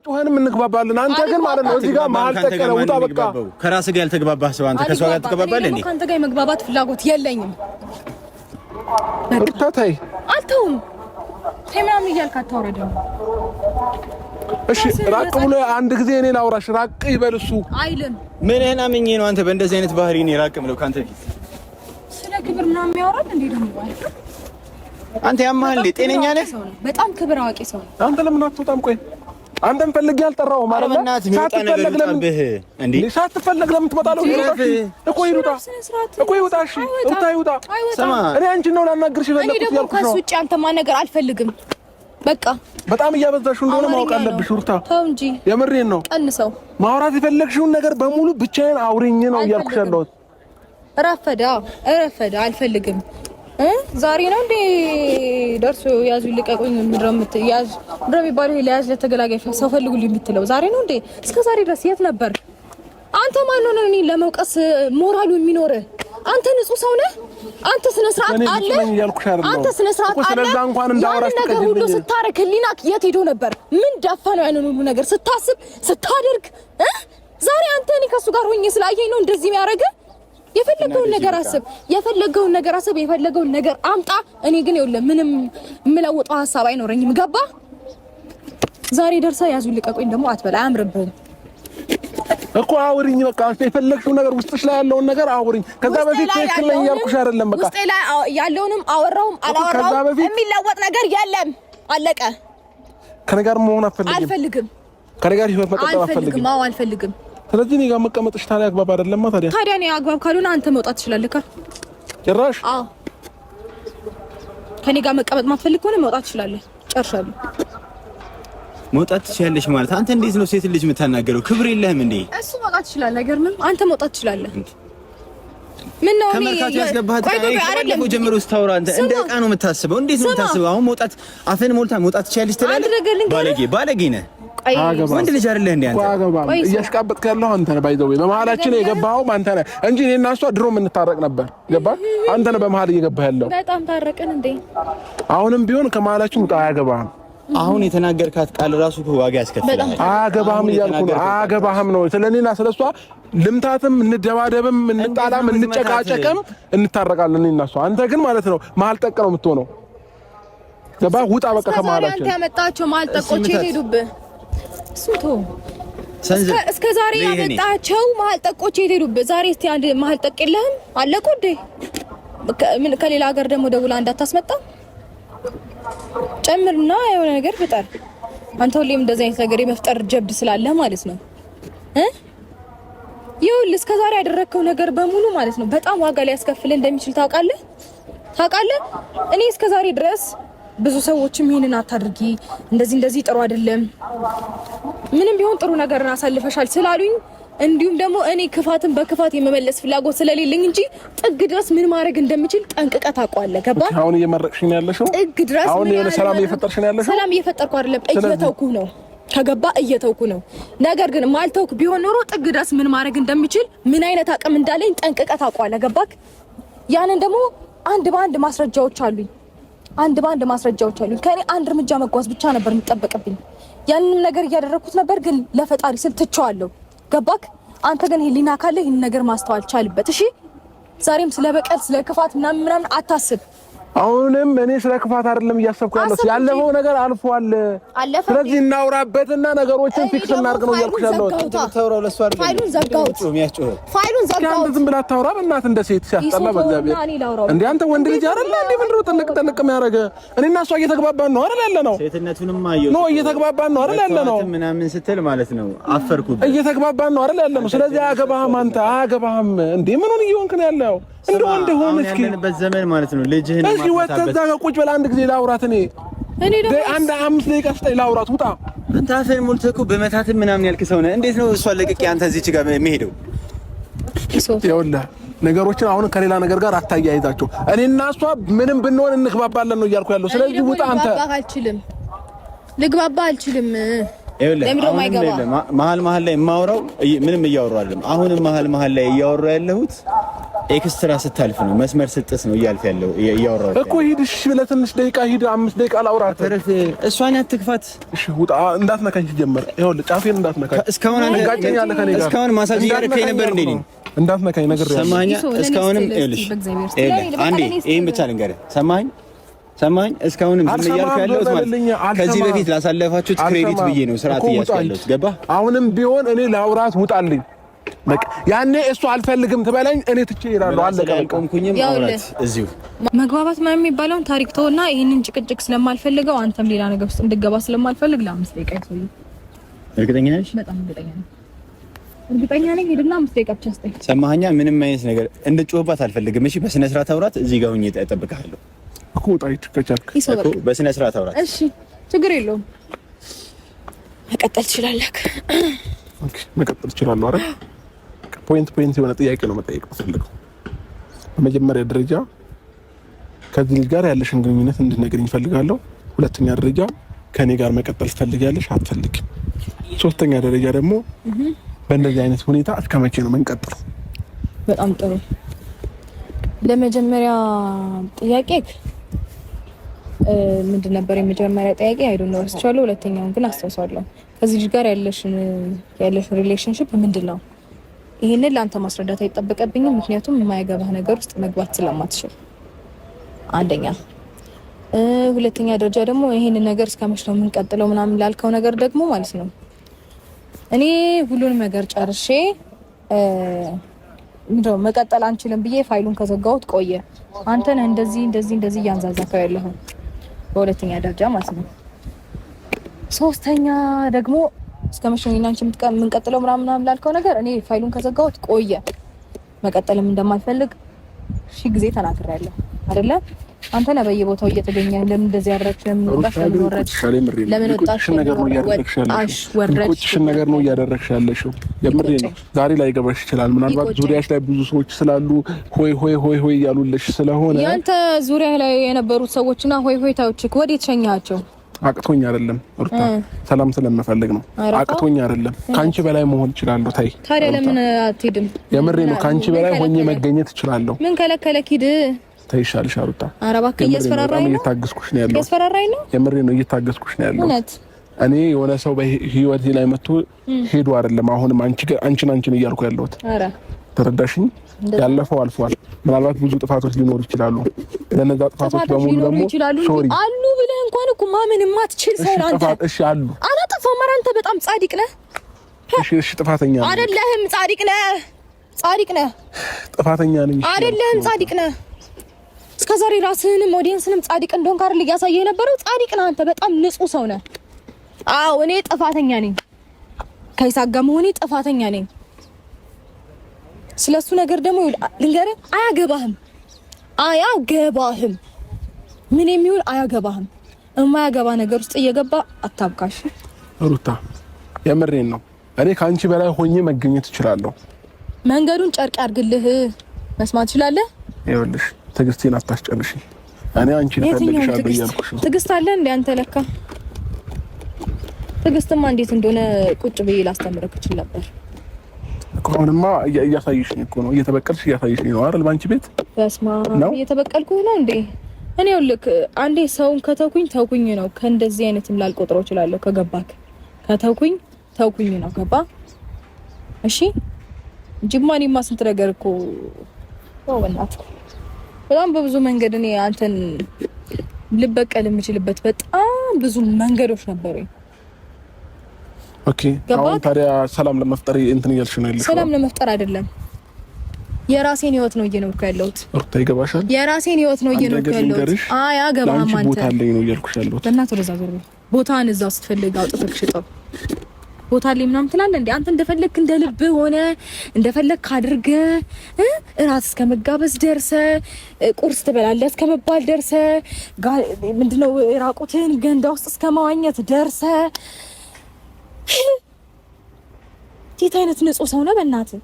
ጮኸንም እንግባባለን አንተ ግን ማለት ነው እዚህ ጋር መሀል ተቀረ ውጣ በቃ ከራስህ ጋር ያልተግባባህ ሰው አንተ ከሷ ጋር ትግባባለህ እንዴ ካንተ ጋር መግባባት ፍላጎት የለኝም እርታታይ አልተውም ተማም ይያልካ ታወረደው እሺ ራቅ ብሎ አንድ ጊዜ እኔ ላውራሽ ራቅ ይበልሱ አይልም ምንህን አምኜ ነው አንተ በእንደዚህ አይነት ባህሪ እኔ ራቅ ብለው ካንተ ፊት ስለ ክብር ምናምን የሚያወራል እንዴ ደግሞ አንተ ያማል ጤነኛ ነህ በጣም ክብር አዋቂ ሰው ነው አንተ ለምን አትወጣም ቆይ አንተም ፈልግ ያልጠራው ማለት ነው ሳትፈልግ ለምን እንዴ ሳትፈልግ ለምን ትመጣለህ እኮ ይሩጣ እኮ ይውጣ እሺ ይውጣ ሰማ እኔ አንቺ ነው ላናግርሽ ይፈልኩት ያልኩሽ ነው ከሱ አንተ ማን ነገር አልፈልግም በቃ በጣም እያበዛሽው እንደሆነ ማወቅ አለብሽ ሩታ ተው እንጂ የምሬን ነው ቀንሰው ማውራት የፈለግሽውን ነገር በሙሉ ብቻዬን አውሪኝ ነው እያልኩሽ ያለሁት ረፈዳ አልፈልግም ዛሬ ነው እንዴ ደርሶ ያዙ ልቀቁኝ ምድረምት ያዝ ምድረም ይላዝ ለተገላጋይ ሰው ፈልጉልኝ የምትለው ዛሬ ነው እንዴ እስከ ዛሬ ድረስ የት ነበር አንተ ማን ነው እኔ ለመውቀስ ሞራሉ የሚኖር አንተ ንጹህ ሰው ነህ አንተ ስነ ስርዓት አለ አንተ ስነ ስርዓት አለ ስለዛ እንኳን እንዳወራሽ ተቀበል ሁሉ ስታረክ ሊናክ የት ሄዶ ነበር ምን ዳፋነው ያንን ሁሉ ነገር ስታስብ ስታደርግ ዛሬ አንተ እኔ ከሱ ጋር ሆኜ ስላየኝ ነው እንደዚህ የሚያረጋ የፈለገውን ነገር አስብ የፈለገውን ነገር አምጣ እኔ ግን ይኸውልህ ምንም የምለውጠው ሐሳብ አይኖርኝም ገባ ዛሬ ደርሳ ያዙ ልቀቁኝ ደግሞ አትበላ አያምርብህም እኮ አውሪኝ በቃ አንተ የፈለግሽው ነገር ውስጥሽ ላይ ያለውን ነገር አውሪኝ ከዛ በፊት ትክክለኛ ያልኩሽ አይደለም በቃ ውስጤ ላይ ያለውንም አወራውም አላወራውም የሚለወጥ ነገር የለም አለቀ ከኔ ጋር መሆን አልፈልግም ከኔ ጋር ህይወት መቀጠል አልፈልግም ስለዚህ እኔ ጋር መቀመጥሽ ታዲያ አግባብ አይደለም ታዲያ እኔ አግባብ ካልሆነ አንተ መውጣት ትችላለህ ጭራሽ አዎ ከኔ ጋር መቀመጥ ማትፈልግ ከሆነ መውጣት ትችላለህ ጨርሻለሁ መውጣት ትችላለሽ ማለት አንተ እንዴት ነው ሴት ልጅ የምታናገረው ክብር የለህም እንዴ እሱ መውጣት ይችላል ነገር ምን አንተ መውጣት ትችላለህ ምን ነው ከመርካቶ ያስገባህ አይደለም ጀምሮ ስታወራ አንተ እንደ ዕቃ ነው የምታስበው እንዴት ነው የምታስበው አሁን መውጣት አፈን ሞልታ መውጣት ትችላለሽ ትላለህ ባለጌ ነህ ወንድ ልጅ አይደለህ እንዴ አንተ እያሽቃበጥክ ያለው አንተ ነህ ባይዘው በመሐላችን የገባኸው አንተ ነህ እንጂ እኔና እሷ ድሮ ምን እንታረቅ ነበር ገባ አንተ ነህ በመሐል እየገባህ ያለው በጣም ታረቀን እንዴ አሁንም ቢሆን ከመሐላችን ውጣ አያገባህም አሁን የተናገርካት ቃል ራሱ ዋጋ ያስከፍላል አያገባህም እያልኩ ነው አያገባህም ነው ስለኔና ስለሷ ልምታትም እንደባደብም እንጣላም እንጨቃጨቅም እንታረቃለን እኔና እሷ አንተ ግን ማለት ነው መሐል ጠቅ ነው የምትሆነው ገባ ውጣ በቃ ከመሐላችን አንተ ያመጣቸው መሐል ጠቆች ሄዱብህ ሱቶ እስከ ዛሬ ያመጣቸው መሐል ጠቆች ሄዱብህ ዛሬ እስቲ አንድ መሐል ጠቅ የለህም አለቁ እንዴ ምን ከሌላ ሀገር ደግሞ ደውላ እንዳታስመጣ ጨምርና የሆነ ነገር ፍጠር አንተ ሁሌም እንደዚህ አይነት ነገር የመፍጠር ጀብድ ስላለ ማለት ነው ይኸውልህ እስከ ዛሬ ያደረከው ነገር በሙሉ ማለት ነው በጣም ዋጋ ሊያስከፍል እንደሚችል ታውቃለህ እኔ እስከ ዛሬ ድረስ ብዙ ሰዎችም ይሄንን አታድርጊ እንደዚህ ጥሩ አይደለም ምንም ቢሆን ጥሩ ነገርን አሳልፈሻል ስላሉኝ እንዲሁም ደግሞ እኔ ክፋትን በክፋት የመመለስ ፍላጎት ስለሌለኝ እንጂ ጥግ ድረስ ምን ማድረግ እንደምችል ጠንቅቀህ ታውቃለህ ገባ አሁን እየመረቅሽኝ ያለሽው ጥግ ድረስ አሁን የሆነ ሰላም እየፈጠርሽኝ ያለሽው ሰላም እየፈጠርኩ አይደለም እየተውኩ ነው ከገባ እየተውኩ ነው ነገር ግን ማልተውክ ቢሆን ኖሮ ጥግ ድረስ ምን ማድረግ እንደምችል ምን አይነት አቅም እንዳለኝ ጠንቅቀህ ታውቃለህ ገባክ ያንን ደግሞ አንድ በአንድ ማስረጃዎች አሉኝ ከኔ አንድ እርምጃ መጓዝ ብቻ ነበር የሚጠበቅብኝ ያንንም ነገር እያደረኩት ነበር ግን ለፈጣሪ ስል ትቼዋለሁ ገባክ አንተ ግን ህሊና ካለ ይሄን ነገር ማስተዋል ቻልበት እሺ ዛሬም ስለበቀል ስለክፋት ምናምን አታስብ አሁንም እኔ ስለ ክፋት አይደለም እያሰብኩ ያለፈው ነገር አልፏል ስለዚህ እናውራበትና ነገሮችን ፊክስ እናርግ ነው እያልኩሽ ያለው ተውራው ለሷ አይደለም ፋይሉን ዘጋው ዝም ብላ ታውራ በእናት እንደ ሴት ሲያስጠላ በእግዚአብሔር እንዴ አንተ ወንድ ልጅ አይደለ እንዴ ምንድነው ጥልቅ የሚያረገ እኔና እሷ እየተግባባን ነው አይደል ያለ ነው ሴትነቱንም አየው ነው እየተግባባን ነው አይደል ያለ ነው ምናምን ስትል ማለት ነው አፈርኩ እየተግባባን ነው አይደል ያለ ነው ስለዚህ አያገባህም አንተ አያገባህም እንዴ ምኑን እየሆንክ ነው ያለው እንደሆነ እስኪ ያለንበት ዘመን ማለት ነው ልጅህን እዚህ ወተዛ ቁጭ በላ አንድ ጊዜ ላውራት እኔ ደግሞ አንድ 5 ደቂቃ ስጠኝ ላውራት ውጣ አንተ አፈን ሞልተህ እኮ በመታትም ምናምን ያልክ ሰው ነህ እንዴት ነው እሷ ለቅቄ አንተ እዚህ ጋር የሚሄደው ይኸውልህ ነገሮችን አሁን ከሌላ ነገር ጋር አታያይዛቸው እኔና እሷ ምንም ብንሆን እንግባባለን ነው እያልኩ ያለው ስለዚህ ውጣ አንተ ልግባባ አልችልም መሀል ላይ የማወራው ምንም እያወራሁ አይደለም አሁንም መሀል ላይ እያወራሁ ያለሁት ኤክስትራ ስታልፍ ነው መስመር ስጥስ ነው እያልፍ ያለው እያወራው እኮ ሂድሽ ብለህ ትንሽ ደቂቃ ሂድ 5 ደቂቃ ላውራት ተረፍ እሷን አትክፋት እሺ ውጣ እንዳትነካኝ ጀመረ ይኸውልህ ጫፌን እንዳትነካኝ እስካሁን ማሳጅ እያደረከኝ ነበር እንዴ እንዳትነካኝ ነገር ያለው ሰማኸኝ እስካሁንም ይኸውልሽ አንዴ ይሄን ብቻ ልንገርህ ሰማኸኝ እስካሁንም ዝም እያልኩ ያለሁት ማለት ከዚህ በፊት ላሳለፋችሁት ክሬዲት ብዬ ነው ስርዓት እያስያለሁት ገባህ አሁንም ቢሆን እኔ ላውራት ውጣልኝ በቃ ያኔ እሱ አልፈልግም ትበለኝ እኔ ትቼ እሄዳለሁ አለቀ ቆምኩኝም አውራት እዚሁ መግባባት ማለት የሚባለውን ታሪክ ተውና ይሄንን ጭቅጭቅ ስለማልፈልገው አንተም ሌላ ነገር ውስጥ እንድገባ ስለማልፈልግ ለ5 ደቂቃ ይቆይ እርግጠኛ ነሽ በጣም እርግጠኛ ነኝ ሄድና 5 ደቂቃ ብቻ አስጠኝ ሰማኸኛ ምንም አይነት ነገር እንድጮህባት አልፈልግም እሺ በስነ ስርዓት አውራት እዚህ ጋር ሆኜ እጠብቅሃለሁ እኮ ጣይት ከቻልክ እኮ በስነ ስርዓት አውራት እሺ ችግር የለውም መቀጠል ትችላለህ ኦኬ መቀጠል እችላለሁ አይደል ፖይንት የሆነ ጥያቄ ነው መጠየቅ ፈልገው በመጀመሪያ ደረጃ ከዚህ ልጅ ጋር ያለሽን ግንኙነት እንድትነግሪኝ ፈልጋለሁ ሁለተኛ ደረጃ ከኔ ጋር መቀጠል ትፈልጊያለሽ አትፈልጊም ሶስተኛ ደረጃ ደግሞ በእንደዚህ አይነት ሁኔታ እስከ መቼ ነው የምንቀጥለው በጣም ጥሩ ለመጀመሪያ ጥያቄ ምንድን ነበር የመጀመሪያ ጥያቄ አይ ዶንት ኖ ረስቻለሁ ሁለተኛውን ግን አስተዋውሳለሁ ከዚህ ልጅ ጋር ያለሽን ሪሌሽንሺፕ ምንድነው ይሄንን ላንተ ማስረዳት አይጠበቅብኝም ምክንያቱም የማይገባህ ነገር ውስጥ መግባት ስለማትችል አንደኛ ሁለተኛ ደረጃ ደግሞ ይሄንን ነገር እስከመቼ ነው የምንቀጥለው ምናምን ላልከው ነገር ደግሞ ማለት ነው እኔ ሁሉንም ነገር ጨርሼ እንደው መቀጠል አንችልም ብዬ ፋይሉን ከዘጋሁት ቆየ አንተ ነህ እንደዚህ ያንዛዛከው ያለኸው በሁለተኛ ደረጃ ማለት ነው ሶስተኛ ደግሞ እስከመቼ ነው አንቺ የምንቀጥለው ምናምን ላልከው ነገር እኔ ፋይሉን ከዘጋሁት ቆየ መቀጠልም እንደማልፈልግ ሺ ጊዜ ተናግሬያለሁ አይደለ አንተ ነህ በየቦታው እየተገኘ ለምን እንደዚህ ያደረግሽ ለምን ወጣሽ ነገር ነው እያደረግሽ ያለሽው የምሬ ነው ዛሬ ላይ ገባሽ ይችላል ምናልባት ዙሪያሽ ላይ ብዙ ሰዎች ስላሉ ሆይ እያሉልሽ ስለሆነ ያንተ ዙሪያ ላይ የነበሩት ሰዎችና ሆይ ታውች ወዴት ሸኛቸው አቅቶኝ አይደለም ሩታ ሰላም ስለምፈልግ ነው አቅቶኝ አይደለም ካንቺ በላይ መሆን እችላለሁ ታይ ታዲያ ለምን አትሄድም የምሬ ነው ካንቺ በላይ ሆኜ መገኘት እችላለሁ ምን ከለከለክ ሂድ ታይሻልሽ ሩታ አረባክ እያስፈራራኝ ነው እየታገስኩሽ ነው ያለው እያስፈራራኝ ነው የምሬ ነው እየታገስኩሽ ነው ያለው እውነት እኔ የሆነ ሰው በህይወቴ ላይ መጥቶ ሄዶ አይደለም አሁንም አንቺን እያልኩ ያለሁት አረ ተረዳሽኝ ያለፈው አልፏል ምናልባት ብዙ ጥፋቶች ሊኖሩ ይችላሉ ለነዛ ጥፋቶች በሙሉ ደግሞ ሶሪ አሉ ብለህ እንኳን እኮ ማመን የማትችል ሰው አንተ እሺ አሉ አላጠፋም አንተ በጣም ጻድቅ ነህ እሺ ጥፋተኛ ነህ አይደለህም ጻድቅ ነህ ጥፋተኛ ነኝ አይደለህም ጻድቅ ነህ እስከዛሬ ራስህንም ኦዲየንስንም ጻድቅ እንደሆንክ አይደል ያሳየህ የነበረው ጻድቅ ነህ አንተ በጣም ንጹህ ሰው ነህ አዎ እኔ ጥፋተኛ ነኝ ከይሳጋ መሆኔ ጥፋተኛ ነኝ ስለሱ ነገር ደግሞ ልንገርህ አያገባህም ምን የሚሆን አያገባህም የማያገባ ነገር ውስጥ እየገባ አታብካሽ ሩታ የምሬን ነው እኔ ካንቺ በላይ ሆኜ መገኘት እችላለሁ መንገዱን ጨርቅ ያርግልህ መስማት ትችላለህ ይኸውልሽ ትዕግስቴን አታስጨርሺ እኔ አንቺን እፈልግሻለሁ እያልኩሽ ነው ትዕግስት አለ እንደ አንተ ለካ ትዕግስትማ እንዴት እንደሆነ ቁጭ ብዬ ላስተምርክ እችል ነበር አሁንማ እያሳየሽኝ እኮ ነው እየተበቀልሽ እያሳየሽኝ ነው አይደል ባንቺ ቤት በስማ እየተበቀልኩ ነው እንዴ እኔ ልክ አንዴ ሰውን ተውኩኝ ነው ከእንደዚህ አይነትም ላልቆጥረው እችላለሁ ከገባክ ተውኩኝ ነው ገባ እሺ ጅማኒማ ስንት ነገር እኮ ወናት በጣም በብዙ መንገድ እኔ አንተን ልበቀል የምችልበት በጣም ብዙ መንገዶች ነበሩኝ ኦኬ አሁን ታዲያ ሰላም ለመፍጠር እንትን እያልሽ ነው ያለሽው ሰላም ለመፍጠር አይደለም የራሴን ህይወት ነው እየኖርኩ ያለሁት ሩታ ይገባሻል የራሴን ህይወት ነው እየኖርኩ ያለሁት አያገባህም አንተ ቦታ አለኝ ነው እያልኩሽ ያለሁት በእናትህ ወደዛ ዞር ቦታን እዛው ስትፈልግ አውጥተህ ሽጠው ቦታ ላይ ምናምን ትላለህ እንዴ አንተ እንደፈለክ እንደልብ ሆነ እንደፈለክ አድርገህ እራት እስከመጋበዝ ደርሰህ ቁርስ ትበላለህ እስከመባል ደርሰህ ምንድነው ራቁትን ገንዳ ውስጥ እስከማዋኘት ደርሰህ እንዴት አይነት ንጹህ ሰው ነው በእናትህ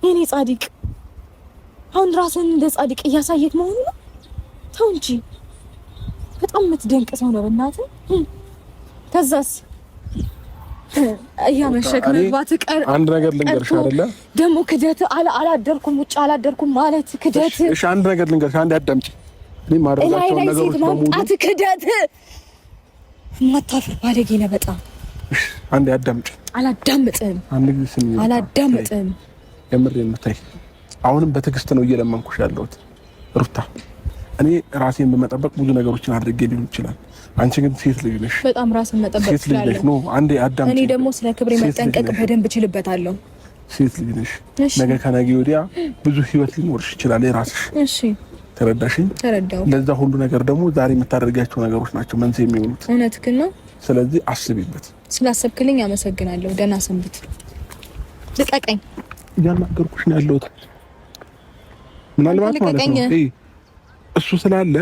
የኔ ጻድቅ አሁን ራስን እንደ ጻድቅ እያሳየክ መሆኑ ነው ተው እንጂ በጣም የምትደንቅ ሰው ነው በእናትህ ከዛስ እያመሸክ መግባት ቀር አንድ ነገር ልንገርሽ አይደለ ደግሞ ክደት አላደርኩም ውጭ አላደርኩም ማለት ክደት እሺ አንድ ነገር ልንገርሽ አንድ አዳምጪ እኔ ማረጋቸው ነገሮች በሙሉ ክደት ማታፈር ባለጌ ነህ በጣም አንድ አዳምጪ አላዳምጥም አንድ ጊዜ ስሚ አላዳምጥም የምሬን ነው አሁንም በትዕግስት ነው እየለመንኩሽ ያለሁት ሩታ እኔ ራሴን በመጠበቅ ብዙ ነገሮችን አድርጌ ሊሆን ይችላል አንቺ ግን ሴት ልጅ ነሽ በጣም ራስን መጠበቅ ትችላለሽ ነው አንዴ አዳምጪ እኔ ደግሞ ስለ ክብሬ መጠንቀቅ በደንብ እችልበታለሁ ሴት ልጅ ነሽ ነገ ከነገ ወዲያ ብዙ ህይወት ሊኖርሽ ይችላል የራስሽ እሺ ተረዳሽኝ ተረዳው ለዛ ሁሉ ነገር ደግሞ ዛሬ የምታደርጋቸው ነገሮች ናቸው መንስኤ የሚሆኑት እውነትህን ነው ስለዚህ አስቢበት ስላሰብክልኝ አመሰግናለሁ ደህና ሰንብት ልቀቀኝ እያናገርኩሽ ነው ያለሁት ምናልባት ማለት ነው እሱ ስላለ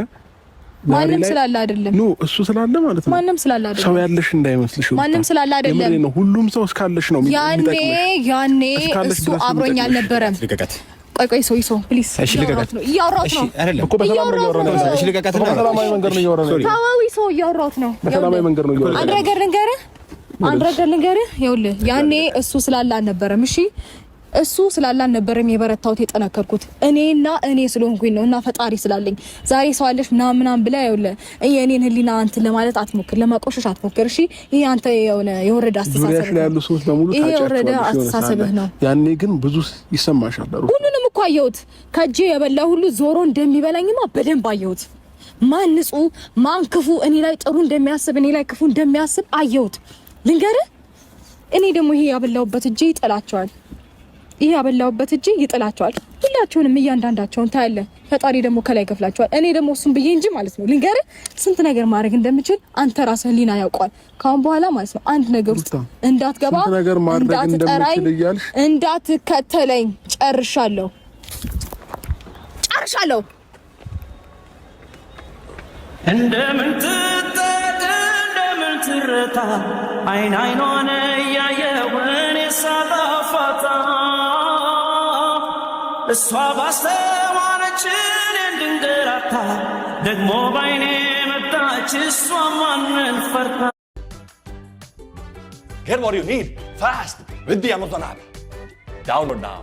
ማንም ስላለ አይደለም ኖ እሱ ስላለ ማለት ነው ማንም ስላለ አይደለም ሰው ያለሽ እንዳይመስልሽ ማንም ስላለ አይደለም ነው ሁሉም ሰው እስካለሽ ነው ያኔ እሱ አብሮኝ አልነበረም ቆይ ሶ ፕሊዝ እሺ ልቀቀት ነው እያወራሁት ነው አይደለም እኮ በሰላማዊ መንገድ ነው እያወራሁት ነው ታዋዊ ሰው እያወራሁት ነው በሰላማዊ መንገድ ነው እያወራሁት አንድ ነገር ልንገርህ ይኸውልህ ያኔ እሱ ስላለ አልነበረም እሺ እሱ ስላለ አልነበረም የበረታውት የጠነከርኩት እኔ ስለሆንኩኝ ነው እና ፈጣሪ ስላለኝ ዛሬ ሰው አለሽ ምናምን ብላ ይኸውልህ የኔን ህሊና አንተ ለማለት አትሞክር ለማቆሸሽ አትሞክር እሺ ይሄ አንተ የወረደ አስተሳሰብ ነው ያሉ ሰዎች በሙሉ ይሄ የወረደ አስተሳሰብህ ነው ያኔ ግን ብዙ ይሰማሻል ሁሉንም እኮ አየሁት ከእጄ የበላ ሁሉ ዞሮ እንደሚበላኝማ በደንብ አየሁት ማን ንጹህ ማን ክፉ እኔ ላይ ጥሩ እንደሚያስብ እኔ ላይ ክፉ እንደሚያስብ አየሁት ልንገርህ እኔ ደግሞ ይሄ ያበላውበት እጄ ይጠላቸዋል ይሄ ያበላውበት እጄ ይጥላቸዋል ሁላችሁንም እያንዳንዳቸውን ታያለህ ፈጣሪ ደግሞ ከላይ ከፍላቸዋል እኔ ደግሞ እሱን ብዬ እንጂ ማለት ነው ልንገርህ ስንት ነገር ማድረግ እንደምችል አንተ ራስህ ሊና ያውቃል ካሁን በኋላ ማለት ነው አንድ ነገር ውስጥ እንዳትገባ እንዳትጠራኝ እንዳትከተለኝ ጨርሻለሁ እንደምን ትረታ አይን አይኗን እያየውን ሳጣፋታ እሷ ባስተማረችን እንድንገራታ ደግሞ ባይኔ መጣች እሷ ማንን ፈርታ Get what you need fast with the Amazon app. Download now.